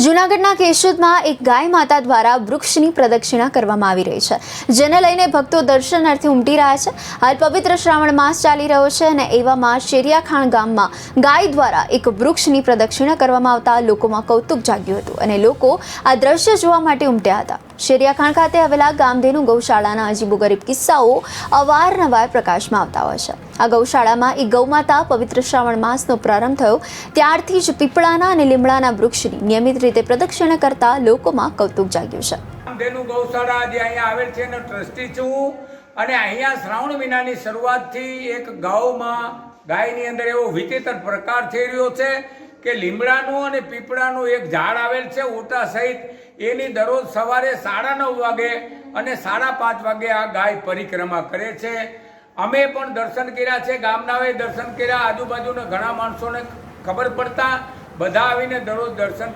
જૂનાગઢના કેશોદમાં એક ગાય માતા દ્વારા વૃક્ષની પ્રદક્ષિણા કરવામાં આવી રહી છે, જેને લઈને ભક્તો દર્શનાર્થે ઉમટી રહ્યા છે। હાલ પવિત્ર શ્રાવણ માસ ચાલી રહ્યો છે અને એવામાં શેરિયાખાણ ગામમાં ગાય દ્વારા એક વૃક્ષની પ્રદક્ષિણા કરવામાં આવતા લોકોમાં કૌતુક જાગ્યું હતું અને લોકો આ દ્રશ્ય જોવા માટે ઉમટ્યા હતા। શેરિયાખાણ ખાતે આવેલા ગામધેનુ ગૌશાળાના અજીબોગરીબ કિસ્સાઓ અવારનવાર પ્રકાશમાં આવતા હોય છે। આ ગૌશાળામાં એક ગૌમાતા પવિત્ર શ્રાવણ માસનો પ્રારંભ થયો ત્યારથી જ પીપળાના અને લીમડાના વૃક્ષની નિયમિત રીતે પ્રદક્ષિણા કરતા લોકોમાં કૌતુક જાગ્યું છે। ગામધેનુ ગૌશાળા જે અહીંયા આવેલ છે એનો ટ્રસ્ટી છું અને અહીંયા શ્રાવણ મહિનાની શરૂઆતથી એક ગાયની અંદર એવો વિચિત્ર પ્રકાર થઈ રહ્યો છે કે લીમડાનું અને પીપળાનું એક ઝાડ આવેલ છે ઓટા સહિત, એની દરરોજ સવારે 9:30 વાગે અને 5:30 વાગે આ ગાય પરિક્રમા કરે છે। અમે પણ દર્શન કર્યા છે, ગામનાઓએ દર્શન કર્યા, આજુબાજુના ઘણા માણસોને ખબર પડતા બધા આવીને દરરોજ દર્શન